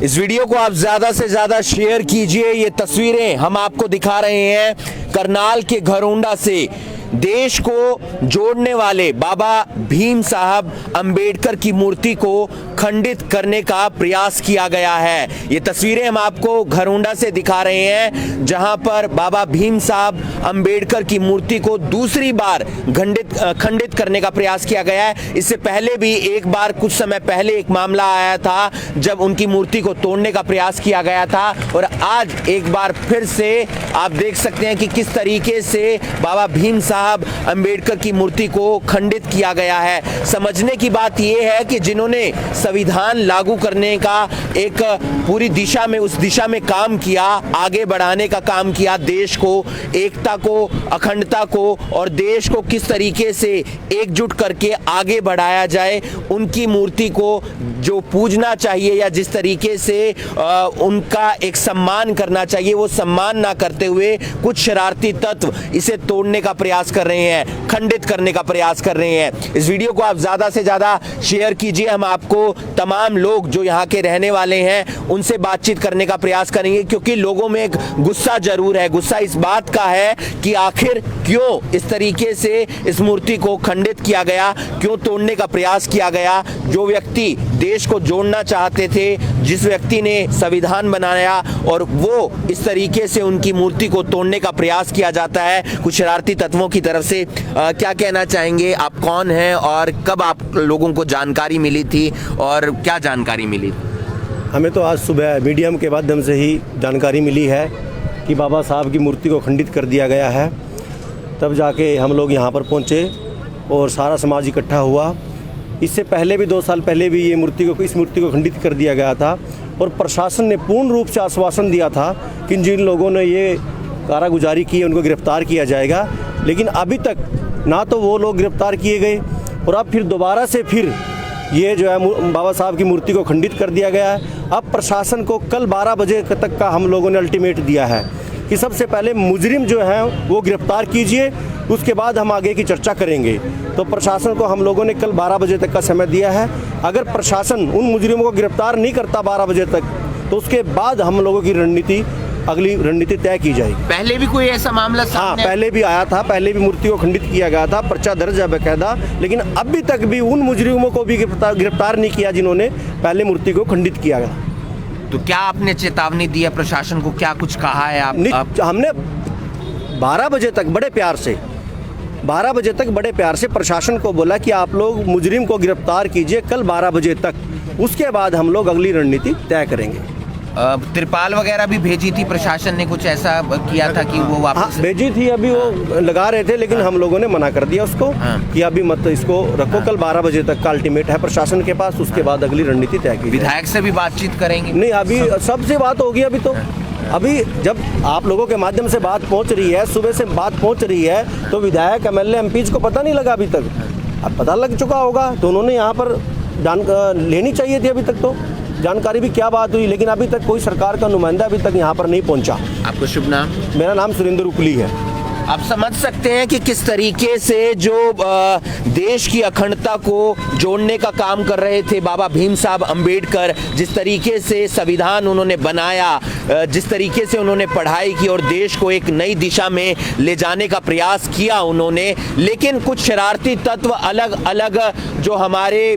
इस वीडियो को आप ज्यादा से ज्यादा शेयर कीजिए। ये तस्वीरें हम आपको दिखा रहे हैं करनाल के घरौंडा से देश को जोड़ने वाले बाबा भीम साहब अंबेडकर की मूर्ति को खंडित करने का प्रयास किया गया है। ये तस्वीरें हम आपको घरौंडा से दिखा रहे हैं जहां पर बाबा भीम साहब अंबेडकर की मूर्ति को दूसरी बार खंडित करने का प्रयास किया गया है। इससे पहले भी एक बार कुछ समय पहले एक मामला आया था जब उनकी मूर्ति को तोड़ने का प्रयास किया गया था और आज एक बार फिर से आप देख सकते हैं कि किस तरीके से बाबा भीम साहब अंबेडकर की मूर्ति को खंडित किया गया है। समझने की बात यह है कि जिन्होंने संविधान लागू करने का एक पूरी दिशा में उस दिशा में काम किया, आगे बढ़ाने का काम किया, देश को, एकता को, अखंडता को और देश को किस तरीके से एकजुट करके आगे बढ़ाया जाए, उनकी मूर्ति को जो पूजना चाहिए या जिस तरीके से उनका एक सम्मान करना चाहिए वो सम्मान ना करते हुए कुछ शरारती तत्व इसे तोड़ने का प्रयास कर रहे हैं, खंडित करने का प्रयास कर रहे हैं। इस वीडियो को आप ज्यादा से ज्यादा शेयर कीजिए। हम आपको तमाम लोग जो यहाँ के रहने वाले हैं उनसे बातचीत करने का प्रयास करेंगे क्योंकि लोगों में एक गुस्सा जरूर है। गुस्सा इस बात का है कि आखिर क्यों इस तरीके से इस मूर्ति को खंडित किया गया, क्यों तोड़ने का प्रयास किया गया। जो व्यक्ति देश को जोड़ना चाहते थे, जिस व्यक्ति ने संविधान बनाया और वो इस तरीके से उनकी मूर्ति को तोड़ने का प्रयास किया जाता है कुछ शरारती तत्वों की तरफ से। क्या कहना चाहेंगे, आप कौन हैं और कब आप लोगों को जानकारी मिली थी और क्या जानकारी मिली? हमें तो आज सुबह मीडियम के माध्यम से ही जानकारी मिली है कि बाबा साहब की मूर्ति को खंडित कर दिया गया है। तब जाके हम लोग यहाँ पर पहुँचे और सारा समाज इकट्ठा हुआ। इससे पहले भी 2 साल पहले भी इस मूर्ति को खंडित कर दिया गया था और प्रशासन ने पूर्ण रूप से आश्वासन दिया था कि जिन लोगों ने ये कारागुजारी की उनको गिरफ्तार किया जाएगा, लेकिन अभी तक ना तो वो लोग गिरफ्तार किए गए और अब फिर दोबारा से फिर ये जो है बाबा साहब की मूर्ति को खंडित कर दिया गया है। अब प्रशासन को कल 12 बजे तक का हम लोगों ने अल्टीमेट दिया है कि सबसे पहले मुजरिम जो है वो गिरफ्तार कीजिए, उसके बाद हम आगे की चर्चा करेंगे। तो प्रशासन को हम लोगों ने कल 12 बजे तक का समय दिया है। अगर प्रशासन उन मुजरिमों को गिरफ्तार नहीं करता 12 बजे तक तो उसके बाद हम लोगों की अगली रणनीति तय की जाएगी। पहले भी कोई ऐसा मामला सामने पहले भी आया था, पहले भी मूर्ति को खंडित किया गया था, पर्चा दर्ज है बकायदा, लेकिन अभी तक भी उन मुजरिमों को भी गिरफ्तार नहीं किया जिन्होंने पहले मूर्ति को खंडित किया गया। तो क्या आपने चेतावनी दी है प्रशासन को, क्या कुछ कहा है आप? हमने 12 बजे तक बड़े प्यार से प्रशासन को बोला कि आप लोग मुजरिम को गिरफ्तार कीजिए कल 12 बजे तक, उसके बाद हम लोग अगली रणनीति तय करेंगे। तिरपाल वगैरह भी भेजी थी प्रशासन ने, कुछ ऐसा किया था कि वो वापस भेजी थी, अभी वो लगा रहे थे लेकिन हम लोगों ने मना कर दिया उसको कि अभी मत इसको रखो, कल 12 बजे तक का अल्टीमेट है प्रशासन के पास, उसके बाद अगली रणनीति तय की। विधायक से भी बातचीत करेंगे? नहीं, अभी सबसे बात होगी। अभी जब आप लोगों के माध्यम से बात पहुंच रही है, सुबह से बात पहुंच रही है, तो विधायक MLA MPs को पता नहीं लगा अभी तक। अब पता लग चुका होगा तो उन्होंने यहाँ पर लेनी चाहिए थी। अभी तक तो जानकारी भी क्या बात हुई, लेकिन अभी तक कोई सरकार का नुमाइंदा अभी तक यहाँ पर नहीं पहुँचा। आपका शुभ नाम? मेरा नाम सुरेंद्र उकली है। आप समझ सकते हैं कि किस तरीके से जो देश की अखंडता को जोड़ने का काम कर रहे थे बाबा भीम साहब अंबेडकर, जिस तरीके से संविधान उन्होंने बनाया, जिस तरीके से उन्होंने पढ़ाई की और देश को एक नई दिशा में ले जाने का प्रयास किया उन्होंने, लेकिन कुछ शरारती तत्व अलग अलग जो हमारे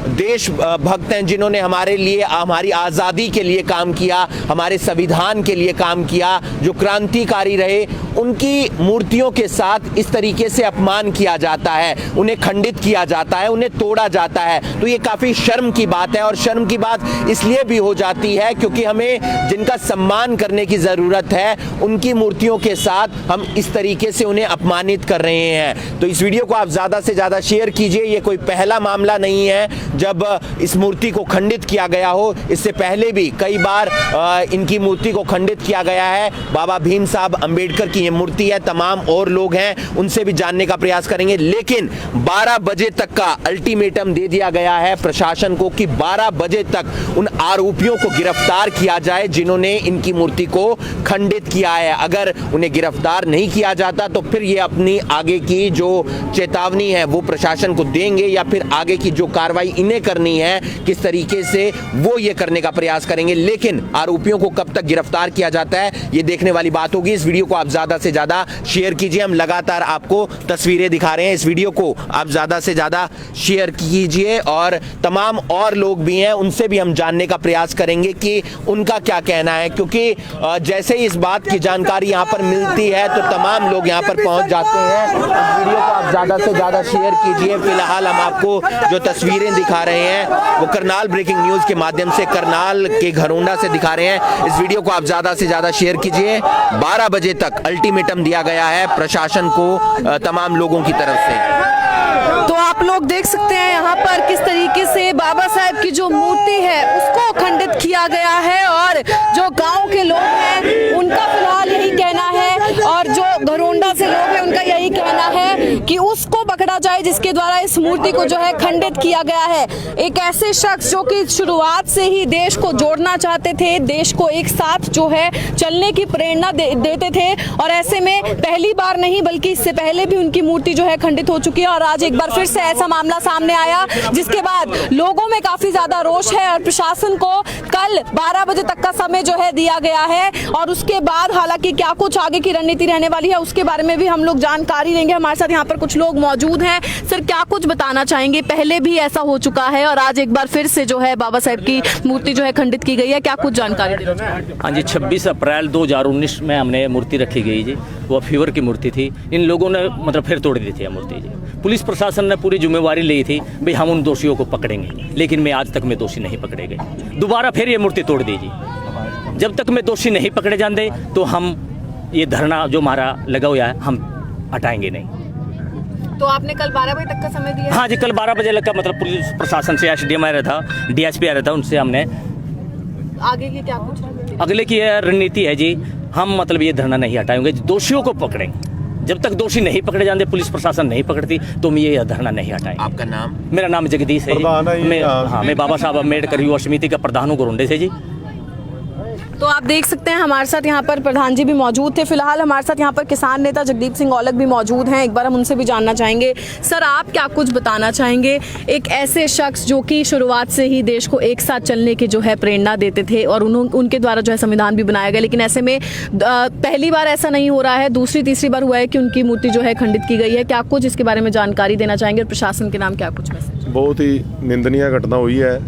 देश भक्त हैं, जिन्होंने हमारे लिए, हमारी आज़ादी के लिए काम किया, हमारे संविधान के लिए काम किया, जो क्रांतिकारी रहे, उनकी मूर्तियों के साथ इस तरीके से अपमान किया जाता है, उन्हें खंडित किया जाता है, उन्हें तोड़ा जाता है। तो ये काफ़ी शर्म की बात है और शर्म की बात इसलिए भी हो जाती है क्योंकि हमें जिनका सम्मान करने की ज़रूरत है उनकी मूर्तियों के साथ हम इस तरीके से उन्हें अपमानित कर रहे हैं। तो इस वीडियो को आप ज़्यादा से ज़्यादा शेयर कीजिए। ये कोई पहला मामला नहीं है जब इस मूर्ति को खंडित किया गया हो, इससे पहले भी कई बार इनकी मूर्ति को खंडित किया गया है। बाबा भीम साहब अंबेडकर की ये मूर्ति है, तमाम और लोग हैं, उनसे भी जानने का प्रयास करेंगे, लेकिन 12 बजे तक का अल्टीमेटम दे दिया गया है प्रशासन को कि 12 बजे तक उन आरोपियों को गिरफ्तार किया जाए जिन्होंने इनकी मूर्ति को खंडित किया है। अगर उन्हें गिरफ्तार नहीं किया जाता तो फिर ये अपनी आगे की जो चेतावनी है वो प्रशासन को देंगे या फिर आगे की जो कार्रवाई इन्हें करनी है, किस तरीके से वो ये करने का प्रयास करेंगे। लेकिन आरोपियों को कब तक गिरफ्तार किया जाता है, ये देखने वाली बात होगी। इस वीडियो को आप ज्यादा से ज्यादा शेयर कीजिए। हम लगातार आपको तस्वीरें दिखा रहे हैं, इस वीडियो को आप ज्यादा से ज्यादा शेयर कीजिए और तमाम और लोग भी हैं उनसे भी हम जानने का प्रयास करेंगे कि उनका क्या कहना है, क्योंकि जैसे ही इस बात की जानकारी यहां पर मिलती है तो तमाम लोग यहां पर पहुंच जाते हैं। इस वीडियो को आप ज्यादा से ज्यादा शेयर कीजिए। फिलहाल हम आपको जो तस्वीरें दिखा रहे हैं वो करनाल ब्रेकिंग न्यूज के माध्यम से करनाल के घरोंडा से दिखा रहे हैं। इस वीडियो को आप ज्यादा से ज्यादा शेयर कीजिए। 12 बजे तक अल्टीमेटम दिया गया है प्रशासन को तमाम लोगों की तरफ से। तो आप लोग देख सकते हैं यहाँ पर किस तरीके से बाबा साहब की जो मूर्ति है उसको खंडित किया गया है और जो गांव के लोग हैं उनका फिलहाल यही कहना है और जो घरोंडा से लोग हैं उनका यही कहना है कि उसको पकड़ा जाए जिसके द्वारा इस मूर्ति को जो है खंडित किया गया है। एक ऐसे शख्स जो कि शुरुआत से ही देश को जोड़ना चाहते थे, देश को एक साथ जो है चलने की प्रेरणा देते थे और ऐसे में पहली बार नहीं बल्कि इससे पहले भी उनकी मूर्ति जो है खंडित हो चुकी है और आज एक बार फिर से ऐसा मामला सामने आया जिसके बाद लोगों में काफी ज्यादा रोष है और प्रशासन को कल 12 बजे तक का समय जो है दिया गया है और उसके बाद हालांकि क्या कुछ आगे की रणनीति रहने वाली है उसके बारे में भी हम लोग जानकारी लेंगे। हमारे साथ यहाँ पर कुछ लोग मौजूद हैं। सर, क्या कुछ बताना चाहेंगे? पहले भी ऐसा हो चुका है और आज एक बार फिर से जो है बाबा साहब की मूर्ति जो है खंडित की गई है, क्या कुछ जानकारी देना चाहेंगे? हाँ जी, 26 अप्रैल 2019 में हमने मूर्ति रखी गई जी। वो फीवर की मूर्ति थी। इन लोगों ने मतलब फिर तोड़ दी थी मूर्ति जी। पुलिस प्रशासन ने पूरी जिम्मेवारी ली थी भाई हम उन दोषियों को पकड़ेंगे, लेकिन मैं आज तक में दोषी नहीं पकड़े गए। दोबारा फिर ये मूर्ति तोड़ दी जी। जब तक मैं दोषी नहीं पकड़े जाते तो हम ये धरना जो हमारा लगा हुआ है हम हटाएंगे नहीं। तो आपने कल 12 बजे तक का समय दिया? हाँ जी, कल 12 बजे लगा मतलब पुलिस प्रशासन से एसडीएम आ रहा था, डीएसपी आ रहा था, उनसे हमने आगे की क्या कुछ अगले की रणनीति है जी, हम मतलब ये धरना नहीं हटाएंगे, दोषियों को पकड़ेंगे। जब तक दोषी नहीं पकड़े जाते, पुलिस प्रशासन नहीं पकड़ती तो हम ये धरना नहीं हटाएंगे। आपका नाम? मेरा नाम जगदीश है जी। मैं बाबा साहब अम्बेडकर युवा समिति का प्रधान हूँ घरोंडे से जी। तो आप देख सकते हैं हमारे साथ यहाँ पर प्रधान जी भी मौजूद थे। फिलहाल हमारे साथ यहाँ पर किसान नेता जगदीप सिंह औलख भी मौजूद हैं। एक बार हम उनसे भी जानना चाहेंगे। सर, आप क्या कुछ बताना चाहेंगे? एक ऐसे शख्स जो कि शुरुआत से ही देश को एक साथ चलने की जो है प्रेरणा देते थे और उनके द्वारा जो है संविधान भी बनाया गया, लेकिन ऐसे में पहली बार ऐसा नहीं हो रहा है, दूसरी तीसरी बार हुआ है कि उनकी मूर्ति जो है खंडित की गई है। क्या कुछ इसके बारे में जानकारी देना चाहेंगे और प्रशासन के नाम क्या कुछ मैसेज? बहुत ही निंदनीय घटना हुई है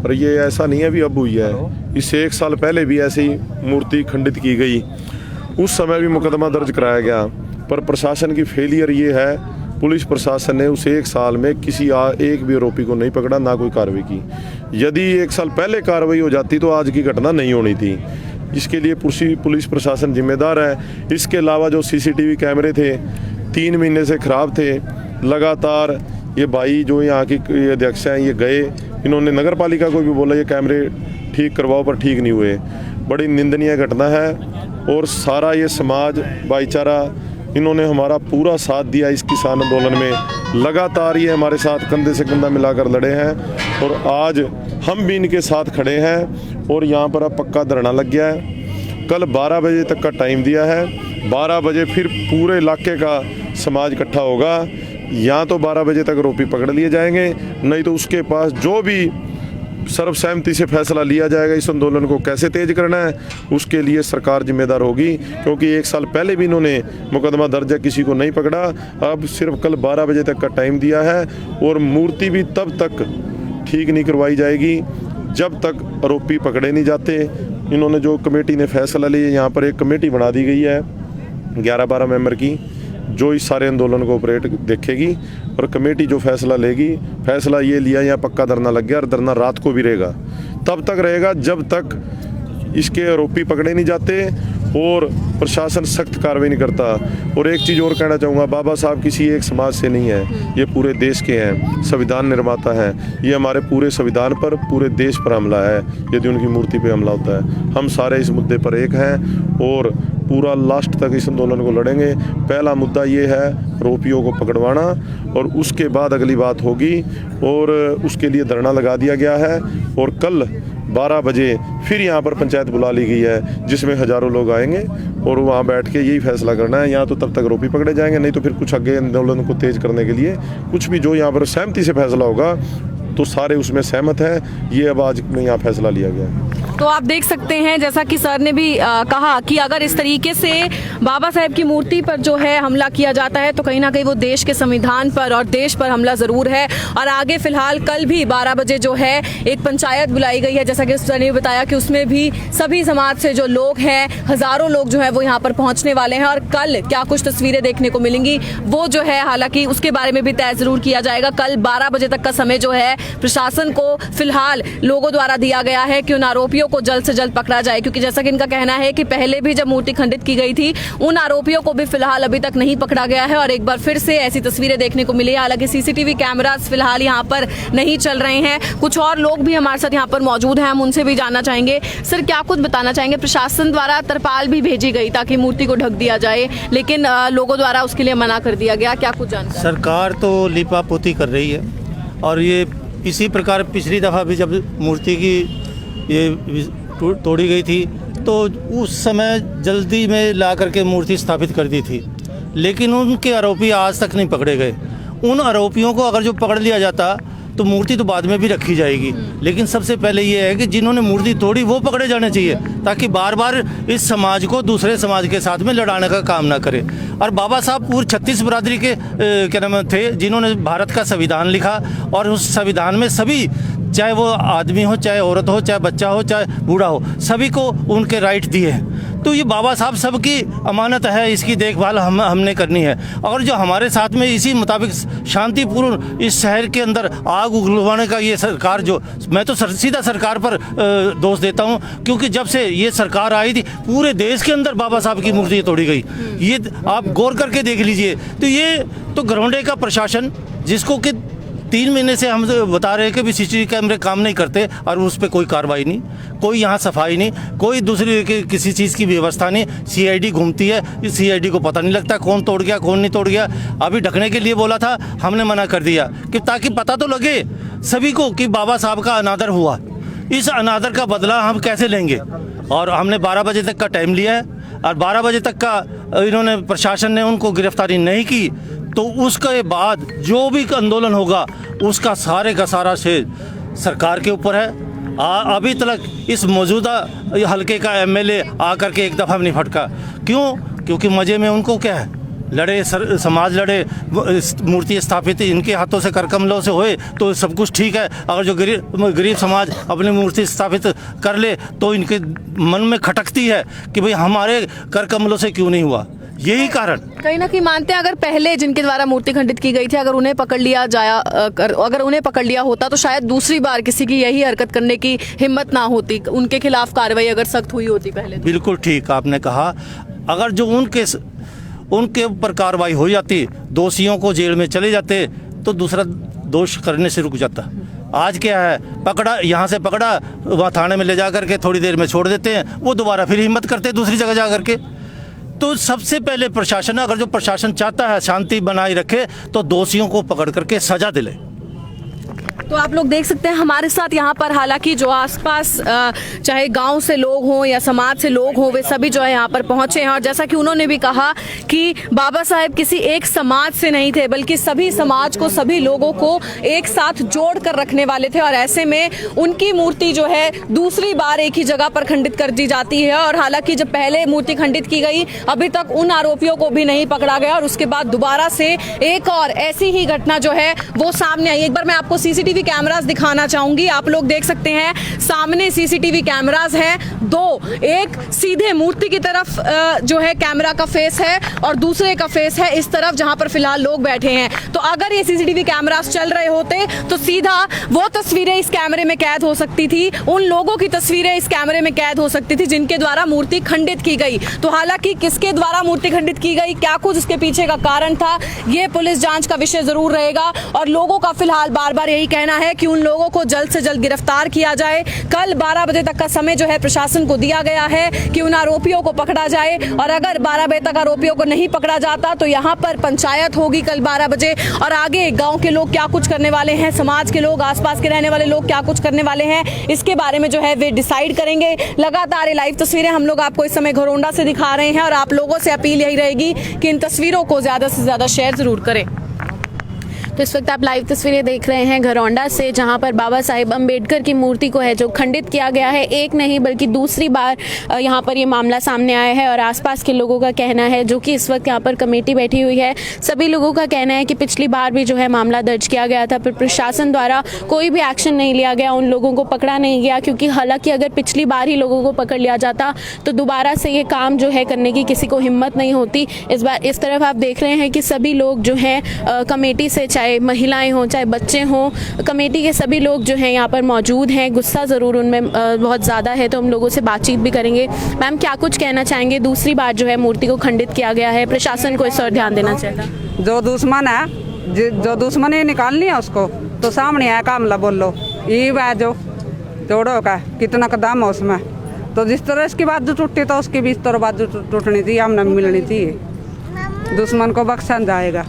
और ये ऐसा नहीं है अभी अब हुई है, इससे 1 साल पहले भी ऐसी मूर्ति खंडित की गई। उस समय भी मुकदमा दर्ज कराया गया, पर प्रशासन की फेलियर ये है, पुलिस प्रशासन ने उस 1 साल में किसी एक भी आरोपी को नहीं पकड़ा, ना कोई कार्रवाई की। यदि 1 साल पहले कार्रवाई हो जाती तो आज की घटना नहीं होनी थी। इसके लिए पुलिस प्रशासन जिम्मेदार है। इसके अलावा जो सीसीटीवी कैमरे थे 3 महीने से ख़राब थे। लगातार ये भाई जो यहाँ की अध्यक्ष हैं ये गए, इन्होंने नगर पालिका को भी बोला ये कैमरे ठीक करवाओ, पर ठीक नहीं हुए। बड़ी निंदनीय घटना है और सारा ये समाज भाईचारा इन्होंने हमारा पूरा साथ दिया इस किसान आंदोलन में। लगातार ये हमारे साथ कंधे से कंधा मिलाकर लड़े हैं और आज हम भी इनके साथ खड़े हैं और यहाँ पर अब पक्का धरना लग गया है। कल 12 बजे तक का टाइम दिया है। 12 बजे फिर पूरे इलाके का समाज इकट्ठा होगा। या तो 12 बजे तक आरोपी पकड़ लिए जाएंगे, नहीं तो उसके पास जो भी सर्वसहमति से फैसला लिया जाएगा इस आंदोलन को कैसे तेज करना है उसके लिए सरकार जिम्मेदार होगी, क्योंकि 1 साल पहले भी इन्होंने मुकदमा दर्ज है, किसी को नहीं पकड़ा। अब सिर्फ कल 12 बजे तक का टाइम दिया है और मूर्ति भी तब तक ठीक नहीं करवाई जाएगी जब तक आरोपी पकड़े नहीं जाते। इन्होंने जो कमेटी ने फैसला लिया, यहाँ पर एक कमेटी बना दी गई है 11-12 मेंबर की, जो इस सारे आंदोलन को ऑपरेट देखेगी और कमेटी जो फैसला लेगी, फैसला ये लिया यहाँ पक्का धरना लग गया और धरना रात को भी रहेगा, तब तक रहेगा जब तक इसके आरोपी पकड़े नहीं जाते और प्रशासन सख्त कार्रवाई नहीं करता। और एक चीज़ और कहना चाहूँगा, बाबा साहब किसी एक समाज से नहीं है, ये पूरे देश के हैं, संविधान निर्माता हैं। ये हमारे पूरे संविधान पर, पूरे देश पर हमला है यदि उनकी मूर्ति पे हमला होता है। हम सारे इस मुद्दे पर एक हैं और पूरा लास्ट तक इस आंदोलन को लड़ेंगे। पहला मुद्दा ये है आरोपियों को पकड़वाना और उसके बाद अगली बात होगी और उसके लिए धरना लगा दिया गया है। और कल 12 बजे फिर यहाँ पर पंचायत बुला ली गई है जिसमें हज़ारों लोग आएंगे और वहाँ बैठ के यही फैसला करना है। यहाँ तो तब तक आरोपी पकड़े जाएंगे, नहीं तो फिर कुछ आगे आंदोलन को तेज करने के लिए कुछ भी जो यहाँ पर सहमति से फैसला होगा तो सारे उसमें सहमत हैं। ये अब आज में यहाँ फैसला लिया गया है। तो आप देख सकते हैं जैसा कि सर ने भी कहा कि अगर इस तरीके से बाबा साहेब की मूर्ति पर जो है हमला किया जाता है तो कहीं ना कहीं वो देश के संविधान पर और देश पर हमला ज़रूर है। और आगे फिलहाल कल भी 12 बजे जो है एक पंचायत बुलाई गई है, जैसा कि सर ने बताया कि उसमें भी सभी समाज से जो लोग हैं, हज़ारों लोग जो है वो यहाँ पर पहुँचने वाले हैं। और कल क्या कुछ तस्वीरें देखने को मिलेंगी वो जो है हालांकि उसके बारे में भी तय ज़रूर किया जाएगा। कल 12 बजे तक का समय जो है प्रशासन को फिलहाल लोगों द्वारा दिया गया है कि उन आरोपियों को जल्द से जल्द पकड़ा जाए, क्योंकि जैसा कि इनका कहना है कि पहले भी जब मूर्ति खंडित की गई थी उन आरोपियों को भी फिलहाल अभी तक नहीं पकड़ा गया है और एक बार फिर से ऐसी तस्वीरें देखने को मिली है। हालांकि सीसीटीवी कैमरास फिलहाल यहाँ पर नहीं चल रहे हैं। कुछ और लोग भी हमारे साथ यहाँ पर मौजूद हैं, हम उनसे भी जानना चाहेंगे। सर, क्या कुछ बताना चाहेंगे? प्रशासन द्वारा तरपाल भी भेजी गई ताकि मूर्ति को ढक दिया जाए, लेकिन लोगों द्वारा उसके लिए मना कर दिया गया, क्या कुछ जानकारी? सरकार तो लिपापोती कर रही है और ये इसी प्रकार पिछली दफ़ा भी जब मूर्ति की ये तोड़ी गई थी तो उस समय जल्दी में ला करके मूर्ति स्थापित कर दी थी, लेकिन उनके आरोपी आज तक नहीं पकड़े गए। उन आरोपियों को अगर जो पकड़ लिया जाता तो मूर्ति तो बाद में भी रखी जाएगी, लेकिन सबसे पहले ये है कि जिन्होंने मूर्ति तोड़ी वो पकड़े जाने चाहिए, ताकि बार बार इस समाज को दूसरे समाज के साथ में लड़ाने का काम ना करे। और बाबा साहब पूरी 36 बरादरी के क्या नाम थे जिन्होंने भारत का संविधान लिखा और उस संविधान में सभी, चाहे वो आदमी हो, चाहे औरत हो, चाहे बच्चा हो, चाहे बूढ़ा हो, सभी को उनके राइट दिए हैं। तो ये बाबा साहब सबकी अमानत है, इसकी देखभाल हमने करनी है। और जो हमारे साथ में इसी मुताबिक शांतिपूर्ण इस शहर के अंदर आग उगलवाने का ये सरकार, जो मैं तो सीधा सरकार पर दोष देता हूँ, क्योंकि जब से ये सरकार आई थी पूरे देश के अंदर बाबा साहब की मूर्ति तोड़ी गई। ये आप गौर करके देख लीजिए। तो ये तो घरौंडे का प्रशासन, जिसको कि 3 महीने से हम बता रहे हैं कि भी सीसीटीवी कैमरे काम नहीं करते और उस पर कोई कार्रवाई नहीं, कोई यहाँ सफाई नहीं, कोई दूसरी किसी चीज़ की व्यवस्था नहीं। सीआईडी घूमती है, इस सीआईडी को पता नहीं लगता कौन तोड़ गया कौन नहीं तोड़ गया। अभी ढकने के लिए बोला था, हमने मना कर दिया कि ताकि पता तो लगे सभी को कि बाबा साहब का अनादर हुआ। इस अनादर का बदला हम कैसे लेंगे? और हमने 12 बजे तक का टाइम लिया है और 12 बजे तक का इन्होंने प्रशासन ने उनको गिरफ्तारी नहीं की तो उसके बाद जो भी आंदोलन होगा उसका सारे का सारा श्रेय सरकार के ऊपर है। अभी तक इस मौजूदा हलके का एमएलए आकर के एक दफ़ा नहीं फटका। क्यों? क्योंकि मज़े में उनको क्या है, लड़े समाज लड़े, मूर्ति स्थापित इनके हाथों से कर कमलों से होए तो सब कुछ ठीक है। अगर जो गरीब समाज अपनी मूर्ति स्थापित कर ले तो इनके मन में खटकती है कि भाई हमारे कर कमलों से क्यों नहीं हुआ। यही कारण कहीं ना कहीं मानते हैं अगर पहले जिनके द्वारा मूर्ति खंडित की गई थी अगर उन्हें पकड़ लिया होता तो शायद दूसरी बार किसी की यही हरकत करने की हिम्मत ना होती, उनके खिलाफ कार्रवाई अगर सख्त हुई होती पहले। बिल्कुल ठीक आपने कहा। अगर जो उनके ऊपर कार्रवाई हो जाती, दोषियों को जेल में चले जाते तो दूसरा दोष करने से रुक जाता। आज क्या है, पकड़ा, यहाँ से पकड़ा, वहाँ थाने में ले जा करके थोड़ी देर में छोड़ देते हैं, वो दोबारा फिर हिम्मत करते दूसरी जगह जा करके। तो सबसे पहले प्रशासन, अगर जो प्रशासन चाहता है शांति बनाए रखे तो दोषियों को पकड़ करके सजा दिले। तो आप लोग देख सकते हैं हमारे साथ यहाँ पर हालांकि जो आसपास चाहे गांव से लोग हों या समाज से लोग हों वे सभी जो है यहाँ पर पहुंचे हैं। और जैसा कि उन्होंने भी कहा कि बाबा साहेब किसी एक समाज से नहीं थे बल्कि सभी समाज को, सभी लोगों को एक साथ जोड़ कर रखने वाले थे। और ऐसे में उनकी मूर्ति जो है दूसरी बार एक ही जगह पर खंडित कर दी जाती है। और हालांकि जब पहले मूर्ति खंडित की गई अभी तक उन आरोपियों को भी नहीं पकड़ा गया और उसके बाद दोबारा से एक और ऐसी ही घटना जो है वो सामने आई। एक बार मैं आपको सीसीटीवी कैमरास दिखाना चाहूंगी। आप लोग देख सकते हैं सामने सीसीटीवी कैमरास हैं दो, एक सीधे मूर्ति की तरफ जो है कैमरा का फेस है और दूसरे का फेस है इस तरफ जहां पर फिलहाल लोग बैठे हैं। तो अगर ये सीसीटीवी कैमरास चल रहे होते तो सीधा वो तस्वीरें इस कैमरे में कैद हो सकती थी, उन लोगों की तस्वीरें इस कैमरे में कैद हो सकती थी जिनके द्वारा मूर्ति खंडित की गई। तो हालांकि किसके द्वारा मूर्ति खंडित की गई, क्या कुछ इसके पीछे का कारण था, ये पुलिस जांच का विषय जरूर रहेगा। और लोगों का फिलहाल बार बार यही कहना है कि उन लोगों को जल्द से जल्द गिरफ्तार किया जाए। कल 12 बजे तक का समय जो है प्रशासन को दिया गया है कि उन आरोपियों को पकड़ा जाए और अगर 12 बजे तक आरोपियों को नहीं पकड़ा जाता तो यहाँ पर पंचायत होगी कल 12 बजे। और आगे गांव के लोग क्या कुछ करने वाले हैं, समाज के लोग, आसपास के रहने वाले लोग क्या कुछ करने वाले हैं, इसके बारे में जो है वे डिसाइड करेंगे। लगातार ये लाइव तस्वीरें हम लोग आपको इस समय घरौंडा से दिखा रहे हैं और आप लोगों से अपील यही रहेगी कि इन तस्वीरों को ज्यादा से ज्यादा शेयर जरूर करें। तो इस वक्त आप लाइव तस्वीरें देख रहे हैं घरौंडा से, जहां पर बाबा साहेब अम्बेडकर की मूर्ति को है जो खंडित किया गया है। एक नहीं बल्कि दूसरी बार यहां पर ये मामला सामने आया है और आसपास के लोगों का कहना है, जो कि इस वक्त यहां पर कमेटी बैठी हुई है, सभी लोगों का कहना है कि पिछली बार भी जो है मामला दर्ज किया गया था, पर प्रशासन द्वारा कोई भी एक्शन नहीं लिया गया, उन लोगों को पकड़ा नहीं गया। क्योंकि हालांकि अगर पिछली बार ही लोगों को पकड़ लिया जाता तो दोबारा से ये काम जो है करने की किसी को हिम्मत नहीं होती। इस बार इस तरफ आप देख रहे हैं कि सभी लोग जो हैं कमेटी से, चाहे महिलाएं हों चाहे बच्चे हों, कमेटी के सभी लोग जो हैं यहाँ पर मौजूद हैं। गुस्सा ज़रूर उनमें बहुत ज़्यादा है, तो हम लोगों से बातचीत भी करेंगे। मैम, क्या कुछ कहना चाहेंगे? दूसरी बार जो है मूर्ति को खंडित किया गया है, प्रशासन को इस और ध्यान देना चाहिए। जो दुश्मन है, जो दुश्मनी निकालनी है उसको तो सामने आया कामला बोलो, ये वह जो जोड़ो का कितना कदम है उसमें, तो जिस तरह इसकी बाजू टूटी तो उसकी भी इस तरह बाजू टूटनी थी, हमने मिलनी चाहिए, दुश्मन को बख्शा जाएगा।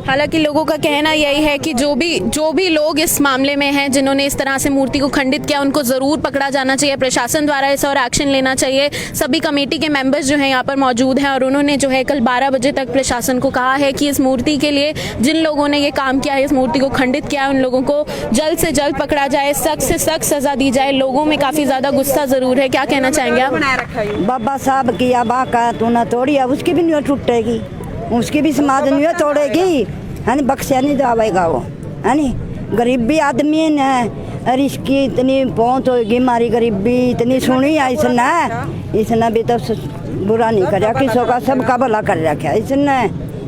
हालांकि लोगों का कहना यही है कि जो भी लोग इस मामले में हैं, जिन्होंने इस तरह से मूर्ति को खंडित किया, उनको ज़रूर पकड़ा जाना चाहिए, प्रशासन द्वारा इस और एक्शन लेना चाहिए। सभी कमेटी के मेंबर्स जो हैं यहाँ पर मौजूद हैं और उन्होंने जो है कल 12 बजे तक प्रशासन को कहा है कि इस मूर्ति के लिए जिन लोगों ने ये काम किया है, इस मूर्ति को खंडित किया है, उन लोगों को जल्द से जल्द पकड़ा जाए, सख्त से सख्त सज़ा दी जाए। लोगों में काफ़ी ज़्यादा गुस्सा ज़रूर है। क्या कहना चाहेंगे आप? बाबा साहब की आबा का तू ना तोड़ी, अब उसकी भी नहीं टूटेगी, उसकी भी समाज नहीं तोड़ेगी, है नी, बख्शा नहीं जाएगा वो, है नी। गरीबी आदमी है और इसकी इतनी पहुँच होगी, हमारी गरीबी इतनी सुनी है इसने भी तो बुरा नहीं कराया, किसों का सबका भला कर रखा इसने।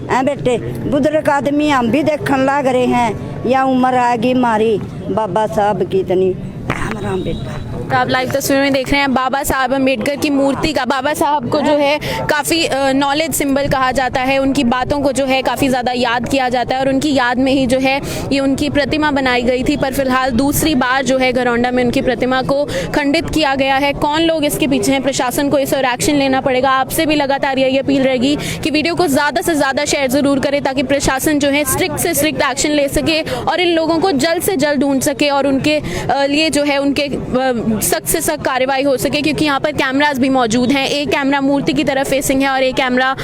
हैं बेटे, बुजुर्ग आदमी हम भी देखने लग रहे हैं, या उम्र आएगी हमारी बाबा साहब की इतनी, राम राम बेटा। तो आप लाइव तस्वीर में देख रहे हैं बाबा साहब अम्बेडकर की मूर्ति का। बाबा साहब को जो है काफ़ी नॉलेज सिंबल कहा जाता है, उनकी बातों को जो है काफ़ी ज़्यादा याद किया जाता है और उनकी याद में ही जो है ये उनकी प्रतिमा बनाई गई थी। पर फिलहाल दूसरी बार जो है घरौंडा में उनकी प्रतिमा को खंडित किया गया है। कौन लोग इसके पीछे हैं, प्रशासन को इस और एक्शन लेना पड़ेगा। आपसे भी लगातार यही अपील रहेगी कि वीडियो को ज़्यादा से ज़्यादा शेयर ज़रूर करें, ताकि प्रशासन जो है स्ट्रिक्ट से स्ट्रिक्ट एक्शन ले सके और इन लोगों को जल्द से जल्द ढूंढ सके और उनके लिए जो है उनके सख्त से सख्त कार्रवाई हो सके। क्योंकि यहाँ पर कैमरास भी मौजूद हैं, एक कैमरा मूर्ति की तरफ फेसिंग है और एक कैमरा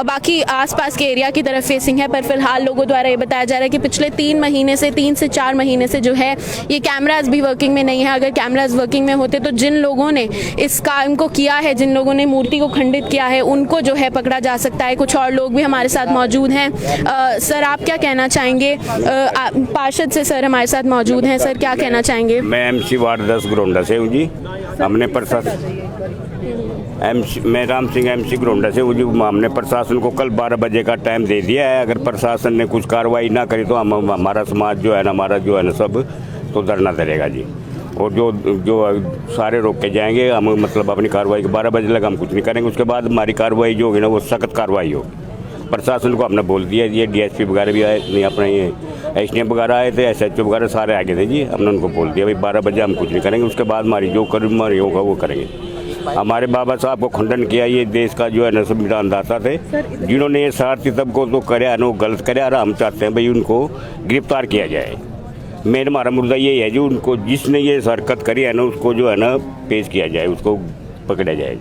बाकी आसपास के एरिया की तरफ फेसिंग है। पर फिलहाल लोगों द्वारा ये बताया जा रहा है कि पिछले 3 से 4 महीने से जो है ये कैमरास भी वर्किंग में नहीं है। अगर कैमरास वर्किंग में होते तो जिन लोगों ने इस काम को किया है, जिन लोगों ने मूर्ति को खंडित किया है, उनको जो है पकड़ा जा सकता है। कुछ और लोग भी हमारे साथ मौजूद हैं। सर, आप क्या कहना चाहेंगे? पार्षद से सर हमारे साथ मौजूद हैं। सर, क्या कहना चाहेंगे? मैं MC वार्ड 10 घरौंडा से हूँ जी। हमने प्रशासन मैं राम सिंह MC घरौंडा से हूँ जी। हमने प्रशासन को कल 12 बजे का टाइम दे दिया है। अगर प्रशासन ने कुछ कार्रवाई ना करी तो हमारा समाज जो है ना, हमारा जो है ना, सब तो धरना धरेगा जी। और जो सारे रोक के जाएंगे, हम मतलब अपनी कार्रवाई के 12 बजे लगा हम कुछ नहीं करेंगे। उसके बाद हमारी कार्रवाई जो होगी ना, वो सख्त कार्रवाई होगी। प्रशासन को हमने बोल दिया, ये DSP वगैरह भी आए, नहीं अपने ये SDM वगैरह आए थे, SHO वगैरह सारे आगे थे जी। हमने उनको बोल दिया भाई 12 बजे हम कुछ नहीं करेंगे, उसके बाद हमारी जो कार्रवाई होगा वो करेंगे। हमारे बाबा साहब को खंडन किया, ये देश का जो है ना संविधानदाता थे, जिन्होंने ये सारथी सबको तो कराया ना, वो गलत कराया। और हम चाहते हैं भाई उनको गिरफ्तार किया जाए। मेन हमारा मुद्दा यही है, जो उनको जिसने ये हरकत करी है ना, उसको जो है ना पेश किया जाए, उसको पकड़ा जाए।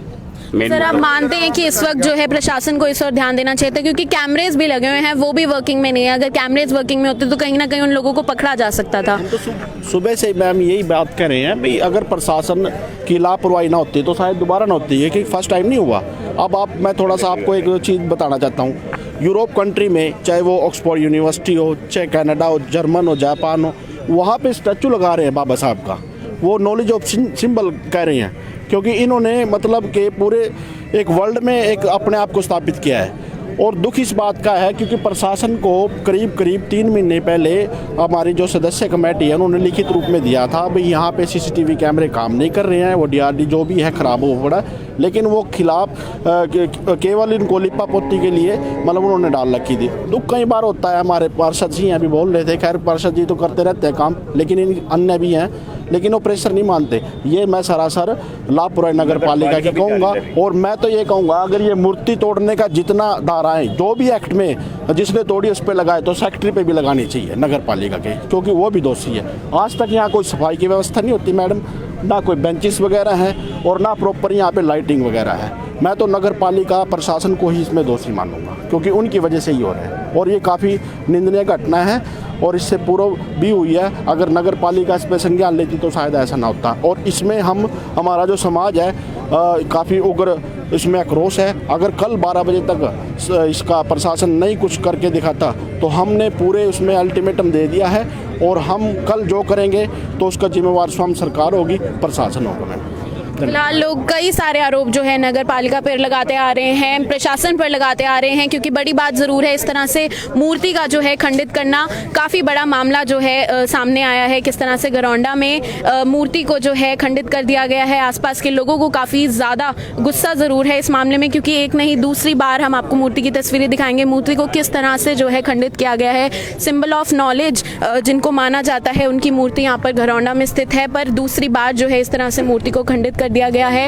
सर, आप मानते हैं कि इस वक्त जो है प्रशासन को इस और ध्यान देना चाहिए था, क्योंकि कैमरेज भी लगे हुए हैं, वो भी वर्किंग में नहीं है। अगर कैमरेज वर्किंग में होते तो कहीं ना कहीं उन लोगों को पकड़ा जा सकता था। तो सुबह से मैम यही बात कह रहे हैं भाई, अगर प्रशासन की लापरवाही ना होती तो शायद दोबारा ना होती है, कि फर्स्ट टाइम नहीं हुआ। अब मैं थोड़ा सा आपको एक चीज़ बताना चाहता हूँ। यूरोप कंट्री में, चाहे वो ऑक्सफोर्ड यूनिवर्सिटी हो, चाहे कनाडा हो, जर्मन हो, जापान हो, वहाँ पे स्टैचू लगा रहे हैं बाबा साहब का। वो नॉलेज ऑफ सिंबल कह रहे हैं, क्योंकि इन्होंने मतलब कि पूरे एक वर्ल्ड में एक अपने आप को स्थापित किया है। और दुख इस बात का है क्योंकि प्रशासन को करीब 3 महीने पहले हमारी जो सदस्य कमेटी है, उन्होंने लिखित रूप में दिया था भाई यहाँ पे CCTV कैमरे काम नहीं कर रहे हैं, वो DRD जो भी है ख़राब हो पड़ा। लेकिन वो खिलाफ केवल इनको लिपा पोती के लिए मतलब उन्होंने डाल रखी थी। दुख कई बार होता है, हमारे पार्षद जी अभी बोल रहे थे, खैर पार्षद जी तो करते रहते हैं काम, लेकिन इन अन्य भी हैं, लेकिन वो प्रेशर नहीं मानते। ये मैं सरासर लाभपुरा नगर पालिका की कहूँगा। और मैं तो ये कहूँगा, अगर ये मूर्ति तोड़ने का जितना धाराएं जो भी एक्ट में जिसने तोड़ी उस पर लगाए, तो सेक्रेटरी पे भी लगानी चाहिए नगर पालिका के, क्योंकि वो भी दोषी है। आज तक यहाँ कोई सफाई की व्यवस्था नहीं होती मैडम, ना कोई बेंचेस वगैरह हैं और ना प्रॉपर यहाँ पे लाइटिंग वगैरह है। मैं तो नगर पालिका प्रशासन को ही इसमें दोषी मानूंगा, क्योंकि उनकी वजह से ही हो रहा है और ये काफ़ी निंदनीय घटना है और इससे पूर्व भी हुई है। अगर नगर पालिका इस पर संज्ञान लेती तो शायद ऐसा ना होता। और इसमें हमारा जो समाज है काफ़ी उग्र इसमें आक्रोश है। अगर कल 12 बजे तक इसका प्रशासन नहीं कुछ करके दिखाता तो हमने पूरे उसमें अल्टीमेटम दे दिया है और हम कल जो करेंगे तो उसका जिम्मेवार स्वयं सरकार होगी, प्रशासन होगा। मैम फिलहाल लोग कई सारे आरोप जो है नगर पालिका पर लगाते आ रहे हैं, प्रशासन पर लगाते आ रहे हैं, क्योंकि बड़ी बात ज़रूर है इस तरह से मूर्ति का जो है खंडित करना काफ़ी बड़ा मामला जो है सामने आया है। किस तरह से घरौंडा में मूर्ति को जो है खंडित कर दिया गया है। आसपास के लोगों को काफ़ी ज़्यादा गुस्सा ज़रूर है इस मामले में, क्योंकि एक नहीं दूसरी बार हम आपको मूर्ति की तस्वीरें दिखाएंगे। मूर्ति को किस तरह से जो है खंडित किया गया है। सिंबल ऑफ नॉलेज जिनको माना जाता है उनकी मूर्ति यहाँ पर घरौंडा में स्थित है, पर दूसरी बार जो है इस तरह से मूर्ति को खंडित दिया गया है।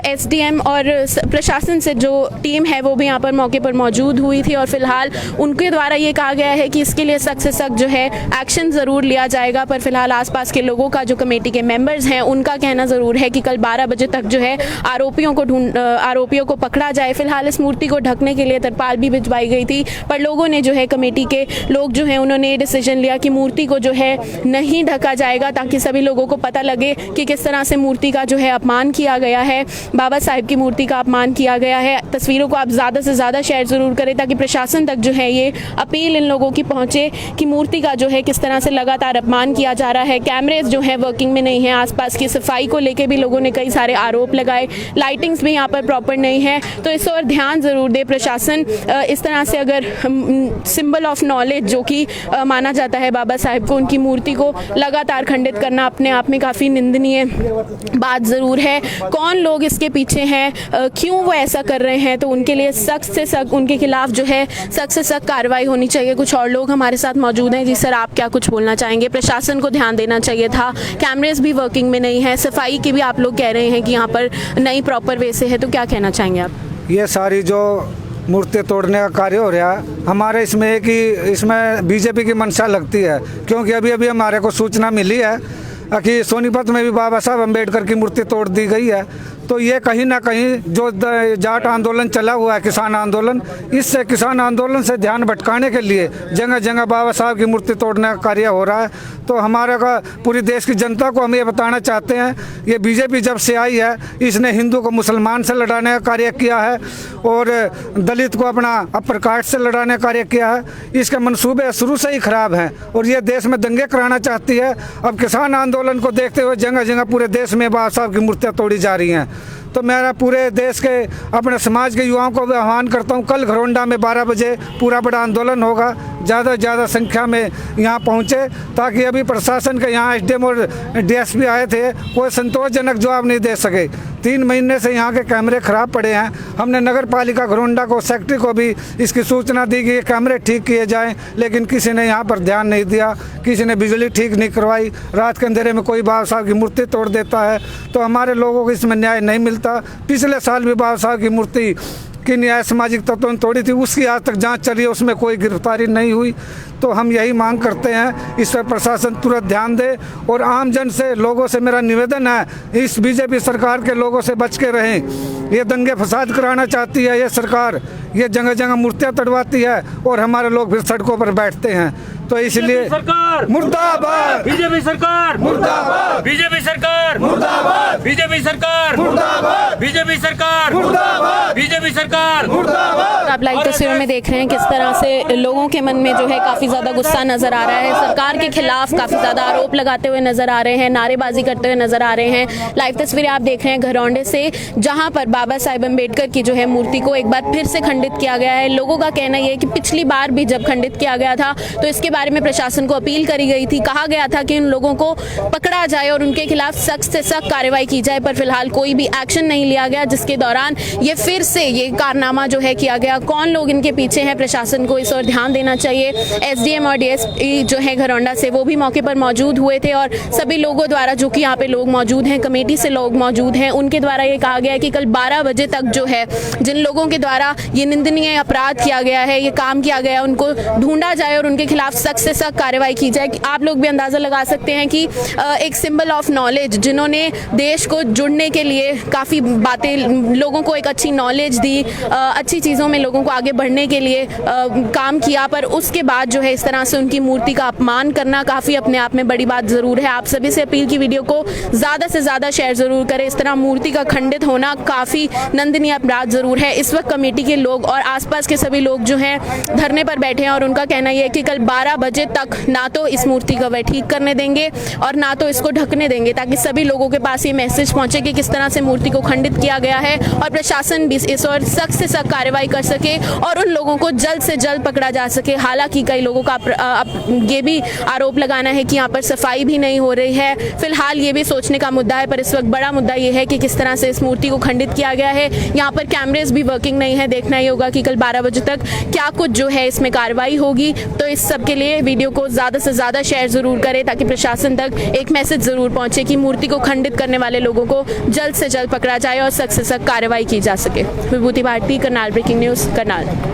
एसडीएम और प्रशासन से जो टीम है वो भी यहाँ पर मौके पर मौजूद हुई थी और फिलहाल उनके द्वारा ये कहा गया है कि इसके लिए सख्त से सख्त जो है एक्शन ज़रूर लिया जाएगा। पर फिलहाल आसपास के लोगों का, जो कमेटी के मेंबर्स हैं, उनका कहना ज़रूर है कि कल 12 बजे तक जो है आरोपियों को पकड़ा जाए। फिलहाल इस मूर्ति को ढकने के लिए तरपाल भी भिजवाई गई थी, पर लोगों ने जो है, कमेटी के लोग जो हैं, उन्होंने ये डिसीजन लिया कि मूर्ति को जो है नहीं ढका जाएगा, ताकि सभी लोगों को पता लगे कि किस तरह से मूर्ति का जो है अपमान किया गया है, बाबा साहिब की मूर्ति का अपमान किया गया है। तस्वीरों को आप ज़्यादा से ज़्यादा शेयर ज़रूर करें ताकि प्रशासन तक जो है ये अपील इन लोगों की पहुंचे कि मूर्ति का जो है किस तरह से लगातार अपमान किया जा रहा है। कैमरेज जो है वर्किंग में नहीं है, आसपास की सफाई को लेके भी लोगों ने कई सारे आरोप लगाए, लाइटिंग्स भी यहाँ पर प्रॉपर नहीं है, तो इस ओर ध्यान ज़रूर दे प्रशासन। इस तरह से अगर सिंबल ऑफ नॉलेज जो कि माना जाता है बाबा साहिब को, उनकी मूर्ति को लगातार खंडित करना अपने आप में काफ़ी निंदनीय बात ज़रूर है। कौन लोग इसके पीछे हैं, क्यों वो ऐसा कर रहे हैं, तो उनके लिए सख्त से सख्त, उनके खिलाफ जो है सख्त से सख्त कार्रवाई होनी चाहिए। कुछ और लोग हमारे साथ मौजूद हैं। जी सर, आप क्या कुछ बोलना चाहेंगे? प्रशासन को ध्यान देना चाहिए था, कैमरेज भी वर्किंग में नहीं है, सफाई की भी आप लोग कह रहे हैं कि यहाँ पर नहीं प्रॉपर वे से है, तो क्या कहना चाहेंगे आप? ये सारी जो मूर्ति तोड़ने का कार्य हो रहा है, हमारे इसमें कि इसमें बीजेपी की मंशा लगती है, क्योंकि अभी अभी हमारे को सूचना मिली है कि सोनीपत में भी बाबा साहब अम्बेडकर की मूर्ति तोड़ दी गई है। तो ये कहीं ना कहीं जो जाट आंदोलन चला हुआ है, किसान आंदोलन, इससे किसान आंदोलन से ध्यान भटकाने के लिए जगह जगह बाबा साहब की मूर्ति तोड़ने का कार्य हो रहा है। तो हमारे का पूरी देश की जनता को हम ये बताना चाहते हैं, ये बीजेपी जब से आई है इसने हिंदू को मुसलमान से लड़ाने का कार्य किया है और दलित को अपना अपर कास्ट से लड़ाने का कार्य किया है। इसके मंसूबे शुरू से ही खराब हैं और ये देश में दंगे कराना चाहती है। अब किसान आंदोलन को देखते हुए जगह जगह पूरे देश में बाबा साहब की मूर्तियाँ तोड़ी जा रही हैं। तो मेरा पूरे देश के, अपने समाज के युवाओं को भी आह्वान करता हूँ, कल घरौंडा में 12 बजे पूरा बड़ा आंदोलन होगा, ज़्यादा से ज़्यादा संख्या में यहाँ पहुँचे, ताकि अभी प्रशासन के यहाँ एसडीएम और डीएसपी आए थे, कोई संतोषजनक जवाब नहीं दे सके। 3 महीने से यहाँ के कैमरे ख़राब पड़े हैं। हमने नगर पालिका घरौंडा को, सेक्रेटरी को भी इसकी सूचना दी कि ये कैमरे ठीक किए जाएं, लेकिन किसी ने यहाँ पर ध्यान नहीं दिया, किसी ने बिजली ठीक नहीं करवाई। रात के अंधेरे में कोई बाबा साहब की मूर्ति तोड़ देता है, तो हमारे लोगों को इसमें न्याय नहीं मिलता। पिछले साल भी बाबा साहब की मूर्ति की न्याय सामाजिक तत्वों ने तोड़ी थी, उसकी आज तक जांच चली है, उसमें कोई गिरफ्तारी नहीं हुई। तो हम यही मांग करते हैं, इस पर प्रशासन तुरंत ध्यान दे और आम जन से, लोगों से मेरा निवेदन है, इस बीजेपी सरकार के लोगों से बच के रहें। ये दंगे फसाद कराना चाहती है ये सरकार, ये जगह जगह मूर्तियाँ तोड़वाती है और हमारे लोग फिर सड़कों पर बैठते हैं। तो इसलिए सरकार मुर्दाबाद, बीजेपी सरकार मुर्दाबाद, बीजेपी सरकार मुर्दाबाद, बीजेपी सरकार मुर्दाबाद, बीजेपी सरकार मुर्दाबाद, बीजेपी सरकार मुर्दाबाद। आप लाइव तस्वीरों में देख रहे हैं किस तरह से लोगों के मन में जो है काफ़ी ज़्यादा गुस्सा नज़र आ रहा है। सरकार के खिलाफ काफ़ी ज़्यादा आरोप लगाते हुए नज़र आ रहे हैं, नारेबाजी करते हुए नज़र आ रहे हैं। लाइव तस्वीरें आप देख रहे हैं घरौंडे से, जहाँ पर बाबा साहिब अम्बेडकर की जो है मूर्ति को एक बार फिर से खंडित किया गया है। लोगों का कहना यह है कि पिछली बार भी जब खंडित किया गया था तो इसके बारे में प्रशासन को अपील करी गई थी, कहा गया था कि उन लोगों को पकड़ा जाए और उनके खिलाफ सख्त से सख्त कार्रवाई की जाए, पर फिलहाल कोई भी एक्शन नहीं लिया गया, जिसके दौरान ये फिर से ये कारनामा जो है किया गया। कौन लोग इनके पीछे हैं, प्रशासन को इस ओर ध्यान देना चाहिए। एसडीएम और डीएसपी जो है घरौंडा से वो भी मौके पर मौजूद हुए थे और सभी लोगों द्वारा, जो कि यहाँ पे लोग मौजूद हैं, कमेटी से लोग मौजूद हैं, उनके द्वारा ये कहा गया है कि कल 12 बजे तक जो है जिन लोगों के द्वारा ये निंदनीय अपराध किया गया है, ये काम किया गया है, उनको ढूंढा जाए और उनके खिलाफ सख्त से सख्त कार्रवाई की जाए। आप लोग भी अंदाजा लगा सकते हैं कि एक सिंबल ऑफ नॉलेज, जिन्होंने देश को जुड़ने के लिए काफ़ी बातें, लोगों को एक अच्छी नॉलेज दी, अच्छी चीज़ों में लोगों को आगे बढ़ने के लिए काम किया, पर उसके बाद जो है इस तरह से उनकी मूर्ति का अपमान करना काफ़ी अपने आप में बड़ी बात ज़रूर है। आप सभी से अपील की वीडियो को ज़्यादा से ज़्यादा शेयर ज़रूर करें। इस तरह मूर्ति का खंडित होना काफ़ी निंदनीय अपराध ज़रूर है। इस वक्त कमेटी के लोग और आसपास के सभी लोग जो हैं धरने पर बैठे हैं और उनका कहना यह है कि कल 12 बजे तक ना तो इस मूर्ति का वह ठीक करने देंगे और ना तो इसको ढकने देंगे, ताकि सभी लोगों के पास ये मैसेज पहुंचे कि किस तरह से मूर्ति को खंडित किया गया है और प्रशासन भी इस और सख्त से सख्त कार्रवाई कर सके और उन लोगों को जल्द से जल्द पकड़ा जा सके। हालांकि कई लोगों का ये भी आरोप लगाना है कि यहाँ पर सफाई भी नहीं हो रही है। फिलहाल ये भी सोचने का मुद्दा है, पर इस वक्त बड़ा मुद्दा ये है कि किस तरह से इस मूर्ति को खंडित किया गया है। यहाँ पर कैमरेज भी वर्किंग नहीं है। देखना ही होगा कि कल 12 बजे तक क्या कुछ जो है इसमें कार्रवाई होगी। तो इस सब के लिए वीडियो को ज़्यादा से ज़्यादा शेयर ज़रूर करें, ताकि प्रशासन तक एक मैसेज ज़रूर पहुँचे कि मूर्ति को खंडित करने वाले लोगों को जल्द से जल्द पकड़ा जाए और सख्त से सख्त कार्रवाई की जा सके। विभूति भारती, करनाल ब्रेकिंग न्यूज़, करनाल।